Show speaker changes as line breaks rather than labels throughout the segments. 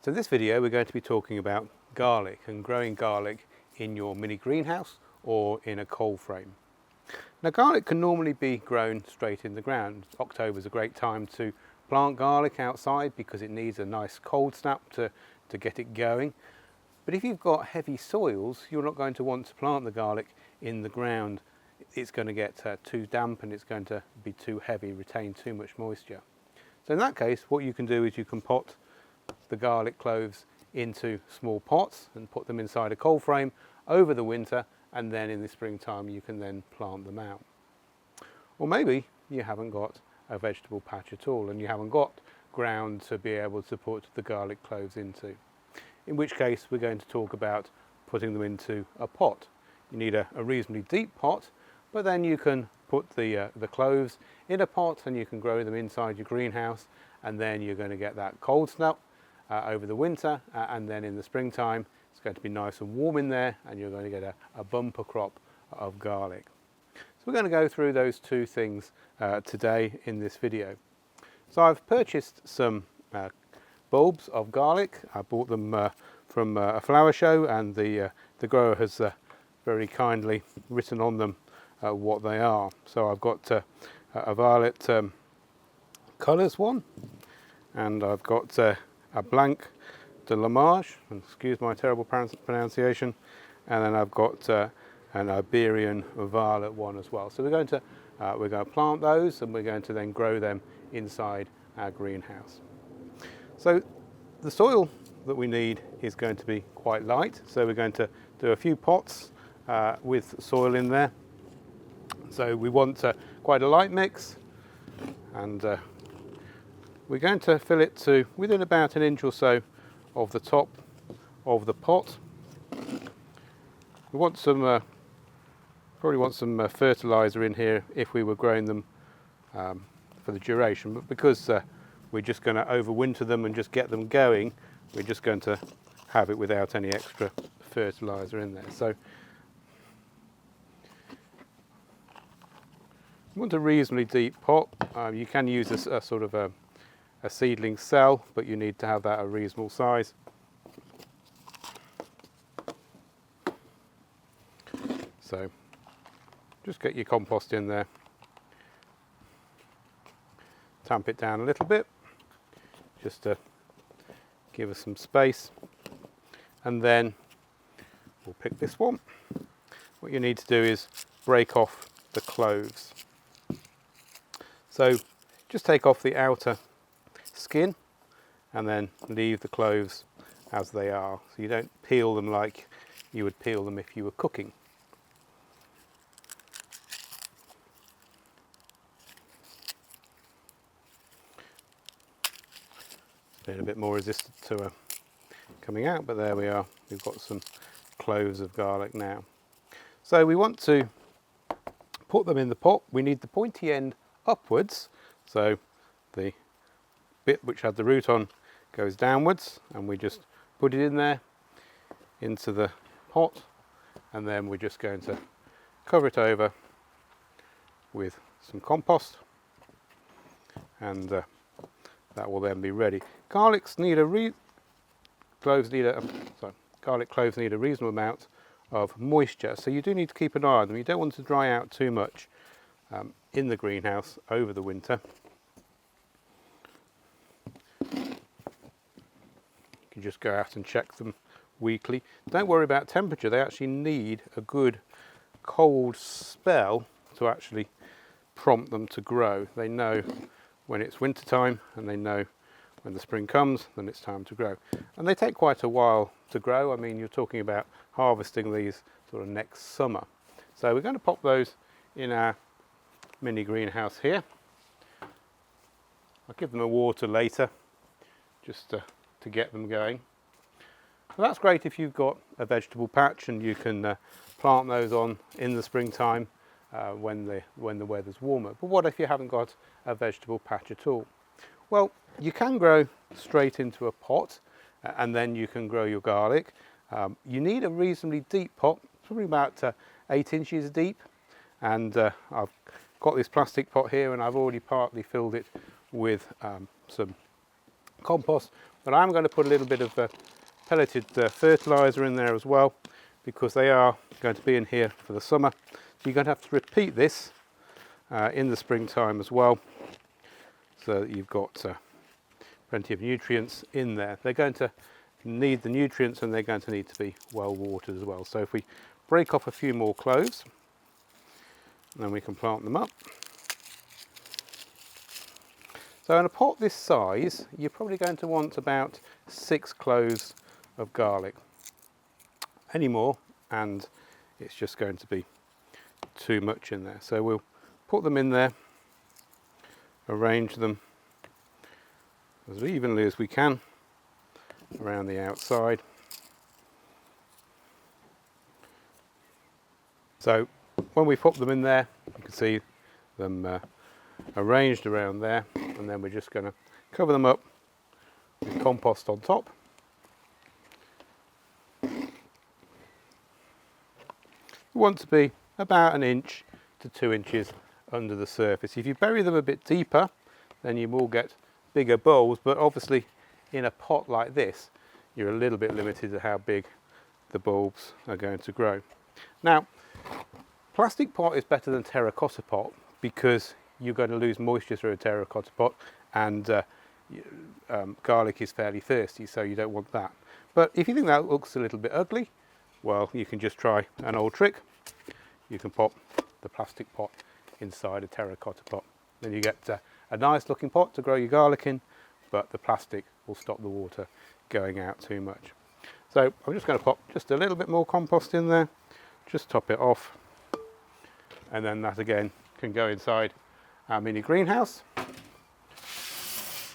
So in this video we're going to be talking about garlic and growing garlic in your mini greenhouse or in a cold frame. Now garlic can normally be grown straight in the ground. October is a great time to plant garlic outside because it needs a nice cold snap to get it going. But if you've got heavy soils, you're not going to want to plant the garlic in the ground. It's going to get too damp and it's going to be too heavy, retain too much moisture. So in that case, what you can do is you can pot the garlic cloves into small pots and put them inside a cold frame over the winter, and then in the springtime you can then plant them out. Or maybe you haven't got a vegetable patch at all and you haven't got ground to be able to put the garlic cloves into. In which case we're going to talk about putting them into a pot. You need a reasonably deep pot, but then you can put the cloves in a pot and you can grow them inside your greenhouse, and then you're going to get that cold snap over the winter, and then in the springtime it's going to be nice and warm in there and you're going to get a bumper crop of garlic. So we're going to go through those two things today in this video. So I've purchased some bulbs of garlic. I bought them from a flower show, and the grower has very kindly written on them what they are. So I've got a violet colours one, and I've got a blanc de la Marge, excuse my terrible pronunciation, and then I've got an Iberian violet one as well. So we're going to plant those, and we're going to then grow them inside our greenhouse. So the soil that we need is going to be quite light, so we're going to do a few pots with soil in there. So we want quite a light mix, and we're going to fill it to within about an inch or so of the top of the pot. We want some, probably want some fertiliser in here if we were growing them for the duration, but because we're just going to overwinter them and just get them going, we're just going to have it without any extra fertiliser in there. So you want a reasonably deep pot. You can use a sort of a seedling cell, but you need to have that a reasonable size. So just get your compost in there, tamp it down a little bit just to give us some space, and then we'll pick this one. What you need to do is break off the cloves. So just take off the outer skin and then leave the cloves as they are, so you don't peel them like you would peel them if you were cooking. Been a bit more resistant to coming out, but there we are. We've got some cloves of garlic now. So we want to put them in the pot. We need the pointy end upwards, so the bit which had the root on goes downwards, and we just put it in there into the pot, and then we're just going to cover it over with some compost, and that will then be ready. Garlic cloves need a reasonable amount of moisture, so you do need to keep an eye on them. You don't want to dry out too much in the greenhouse over the winter. You can just go out and check them weekly. Don't worry about temperature. They actually need a good cold spell to actually prompt them to grow. They know when it's winter time, and they know when the spring comes, then it's time to grow. And they take quite a while to grow. I mean, you're talking about harvesting these sort of next summer. So we're going to pop those in our mini greenhouse here. I'll give them a water later just to get them going. So that's great if you've got a vegetable patch and you can plant those on in the springtime when the weather's warmer. But what if you haven't got a vegetable patch at all? Well, you can grow straight into a pot, and then you can grow your garlic. You need a reasonably deep pot, probably about 8 inches deep, and I've got this plastic pot here, and I've already partly filled it with some compost. But I'm going to put a little bit of pelleted fertiliser in there as well, because they are going to be in here for the summer. So you're going to have to repeat this in the springtime as well, so that you've got plenty of nutrients in there. They're going to need the nutrients, and they're going to need to be well watered as well. So if we break off a few more cloves, then we can plant them up. So in a pot this size, you're probably going to want about 6 cloves of garlic. Any more and it's just going to be too much in there. So we'll put them in there, arrange them as evenly as we can around the outside. So when we put them in there, you can see them arranged around there, and then we're just going to cover them up with compost on top. You want to be about 1 inch to 2 inches under the surface. If you bury them a bit deeper, then you will get bigger bulbs, but obviously in a pot like this, you're a little bit limited to how big the bulbs are going to grow. Now, plastic pot is better than terracotta pot because you're going to lose moisture through a terracotta pot, and garlic is fairly thirsty, so you don't want that. But if you think that looks a little bit ugly, well, you can just try an old trick. You can pop the plastic pot inside a terracotta pot. Then you get a nice looking pot to grow your garlic in, but the plastic will stop the water going out too much. So I'm just going to pop just a little bit more compost in there, just top it off, and then that again can go inside our mini greenhouse.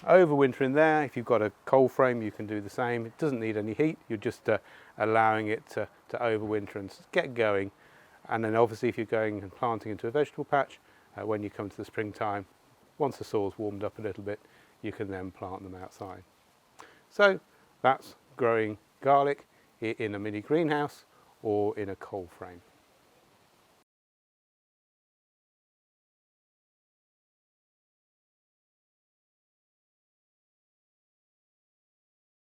Overwinter in there. If you've got a cold frame, you can do the same. It doesn't need any heat. You're just allowing it to overwinter and get going. And then obviously if you're going and planting into a vegetable patch, when you come to the springtime, once the soil's warmed up a little bit, you can then plant them outside. So that's growing garlic in a mini greenhouse or in a cold frame.